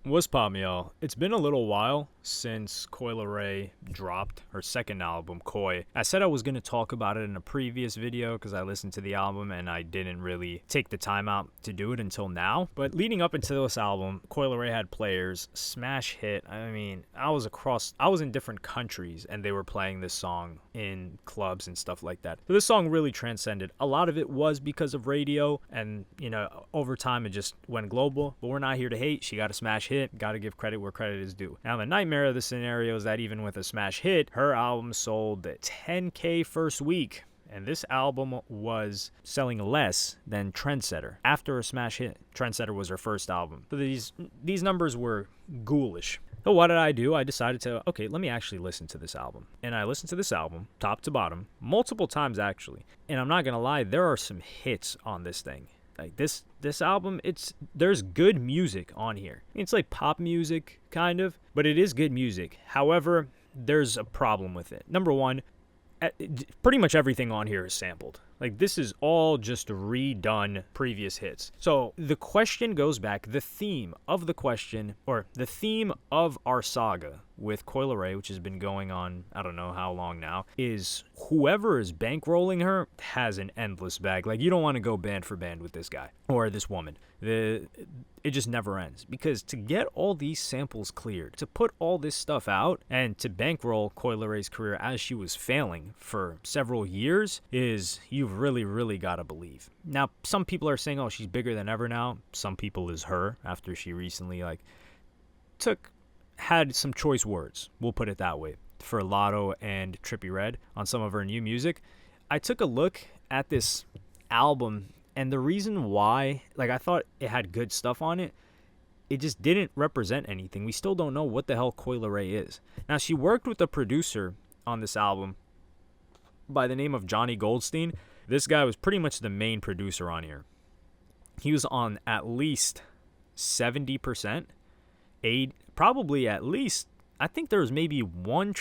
What's poppin', y'all? It's been a little while since Leray dropped her second album, Koi. I said I was going to talk about it in a previous video because I listened to the album and I didn't really take the time out to do it until now. But leading up into this album, Leray had players, smash hit. I mean, I was in different countries and they were playing this song in clubs and stuff like that. So this song really transcended. A lot of it was because of radio and, over time it just went global. But we're not here to hate. She got a smash hit. Got to give credit where credit is due. Now, the nightmare of the scenario is that even with a smash hit, her album sold 10K first week. And this album was selling less than Trendsetter after a smash hit. Trendsetter was her first album. So these numbers were ghoulish. So what did I do? I decided let me actually listen to this album. And I listened to this album, top to bottom, multiple times actually. And I'm not going to lie, there are some hits on this thing. Like this album, there's good music on here. It's like pop music, kind of, but it is good music. However, there's a problem with it. Number one, pretty much everything on here is sampled. Like, this is all just redone previous hits. So the question goes back, the theme of our saga with Leray, which has been going on, I don't know how long now, is whoever is bankrolling her has an endless bag. Like, you don't want to go band for band with this guy or this woman. It just never ends, because to get all these samples cleared, to put all this stuff out, and to bankroll Leray's career as she was failing for several years is, you've really, really got to believe. Now, some people are saying, oh, she's bigger than ever now. Some people is her, after she recently had some choice words, we'll put it that way, for Lotto and Trippie Redd on some of her new music. I took a look at this album, and the reason why, I thought it had good stuff on it, it just didn't represent anything. We still don't know what the hell Leray is. Now, she worked with a producer on this album by the name of Johnny Goldstein. This guy was pretty much the main producer on here. He was on at least 70%, probably at least, I think there was maybe one or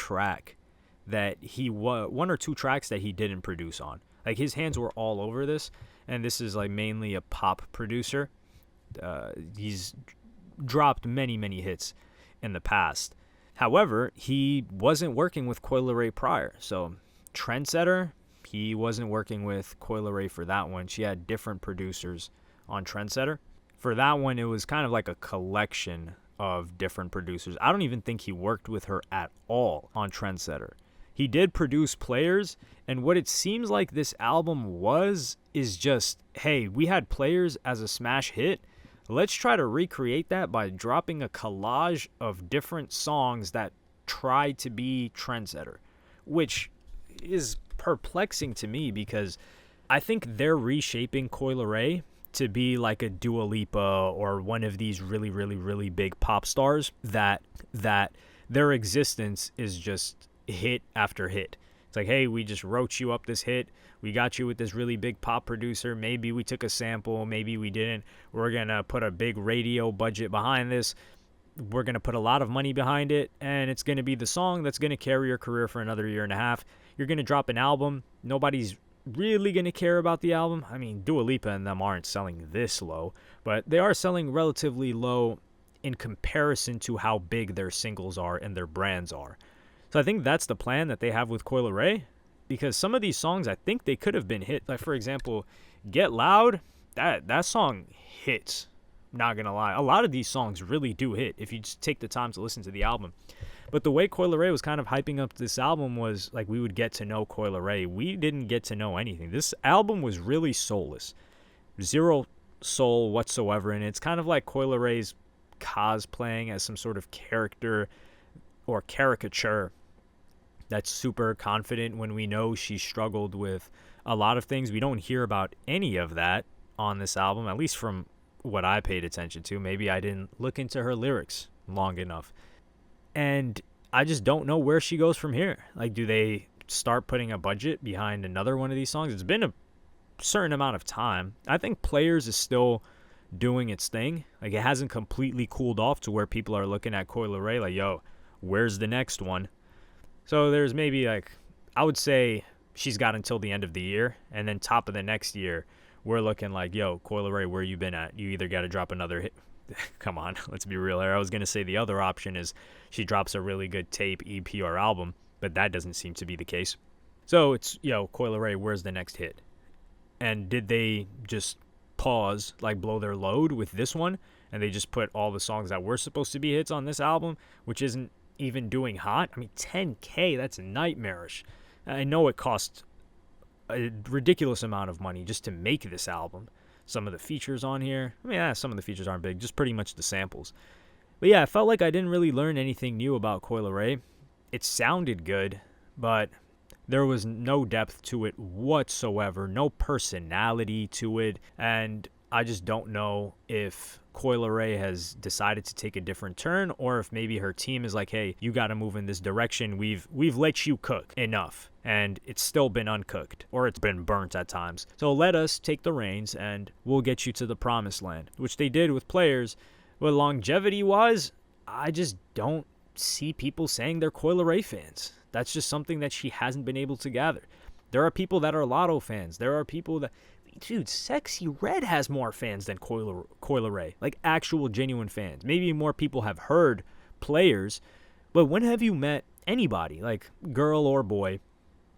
two tracks that he didn't produce on. Like, his hands were all over this, and this is mainly a pop producer. He's dropped many, many hits in the past. However, he wasn't working with Leray prior. So Trendsetter, he wasn't working with Leray for that one. She had different producers on Trendsetter. For that one, it was kind of like a collection of different producers. I don't even think he worked with her at all on Trendsetter. He did produce Players, and what it seems like this album is just, hey, we had Players as a smash hit. Let's try to recreate that by dropping a collage of different songs that try to be Trendsetter, which is perplexing to me because I think they're reshaping Leray to be like a Dua Lipa or one of these really, really, really big pop stars that their existence is just hit after hit. It's like, hey, we just wrote you up this hit. We got you with this really big pop producer. Maybe we took a sample. Maybe we didn't. We're going to put a big radio budget behind this. We're going to put a lot of money behind it. And it's going to be the song that's going to carry your career for another year and a half. You're going to drop an album. Nobody's really going to care about the album. I mean, Dua Lipa and them aren't selling this low, but they are selling relatively low in comparison to how big their singles are and their brands are. So I think that's the plan that they have with Leray, because some of these songs, I think they could have been hit. Like, for example, Get Loud, that song hits. Not going to lie. A lot of these songs really do hit if you just take the time to listen to the album. But the way Leray was kind of hyping up this album was like we would get to know Leray. We didn't get to know anything. This album was really soulless. Zero soul whatsoever. And it's kind of like Leray's cosplaying as some sort of character or caricature that's super confident when we know she struggled with a lot of things. We don't hear about any of that on this album, at least from what I paid attention to. Maybe I didn't look into her lyrics long enough. And I just don't know where she goes from here. Like, do they start putting a budget behind another one of these songs? It's been a certain amount of time. I think Players is still doing its thing. Like, it hasn't completely cooled off to where people are looking at Leray like, yo, where's the next one? So there's maybe I would say she's got until the end of the year, and then top of the next year, we're looking like, yo, Leray, where you been at? You either got to drop another hit, Come on, let's be real here. I was going to say the other option is she drops a really good tape, EP, or album, but that doesn't seem to be the case. So it's, Coi Leray, where's the next hit? And did they just pause, like blow their load with this one, and they just put all the songs that were supposed to be hits on this album, which isn't even doing hot? I mean, $10K, that's nightmarish. I know it cost a ridiculous amount of money just to make this album. Some of the features on here, some of the features aren't big, just pretty much the samples. But yeah, I felt like I didn't really learn anything new about Coi Leray. It sounded good, but there was no depth to it whatsoever, no personality to it, and I just don't know if Coi Leray has decided to take a different turn, or if maybe her team is like, hey, you got to move in this direction. We've let you cook enough, and it's still been uncooked, or it's been burnt at times. So let us take the reins, and we'll get you to the promised land, which they did with players. But longevity-wise, I just don't see people saying they're Coi Leray fans. That's just something that she hasn't been able to gather. There are people that are Lotto fans. There are people that... Dude, Sexy Red has more fans than Coi Leray. Like, actual, genuine fans. Maybe more people have heard players, but when have you met anybody, like girl or boy,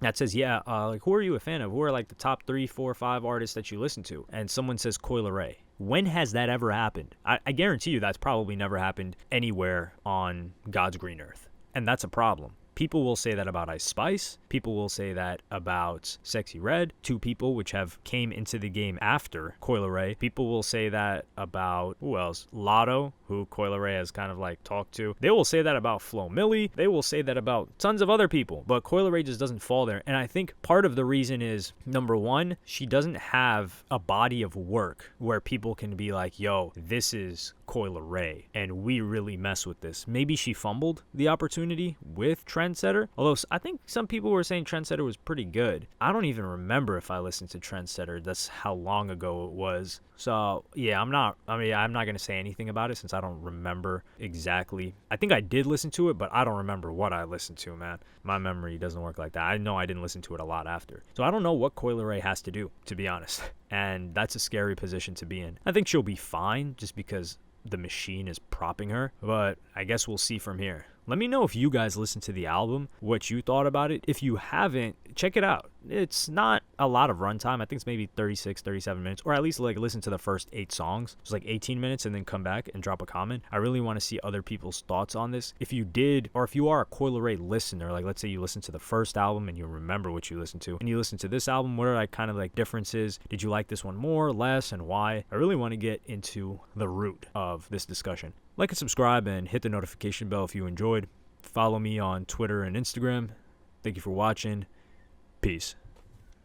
that says, like, who are you a fan of? Who are, like, the top 3, 4, 5 artists that you listen to? And someone says Coi Leray. When has that ever happened? I guarantee you that's probably never happened anywhere on God's green earth. And that's a problem. People will say that about Ice Spice. People will say that about Sexy Red, two people which have came into the game after Coi Leray. People will say that about, who else? Lotto, who Coi Leray has kind of like talked to. They will say that about Flo Milli. They will say that about tons of other people. But Coi Leray just doesn't fall there. And I think part of the reason is, number one, she doesn't have a body of work where people can be like, yo, this is Coi Leray, and we really mess with this. Maybe she fumbled the opportunity with Trendsetter, although I think some people were saying Trendsetter was pretty good. I don't even remember if I listened to Trendsetter. That's how long ago it was. So yeah, I'm not going to say anything about it since I don't remember exactly. I think I did listen to it, but I don't remember what I listened to, man. My memory doesn't work like that. I know I didn't listen to it a lot after. So I don't know what Coi Leray has to do, to be honest. And that's a scary position to be in. I think she'll be fine just because the machine is propping her, but I guess we'll see from here. Let me know if you guys listened to the album, what you thought about it. If you haven't, check it out. It's not a lot of runtime. I think it's maybe 36, 37 minutes, or at least like listen to the first 8 songs. It's like 18 minutes and then come back and drop a comment. I really want to see other people's thoughts on this. If you did, or if you are a Coi Leray listener, like let's say you listened to the first album and you remember what you listened to, and you listen to this album, what are like kind of like differences? Did you like this one more, less, and why? I really want to get into the root of this discussion. Like and subscribe and hit the notification bell if you enjoyed. Follow me on Twitter and Instagram. Thank you for watching. Peace.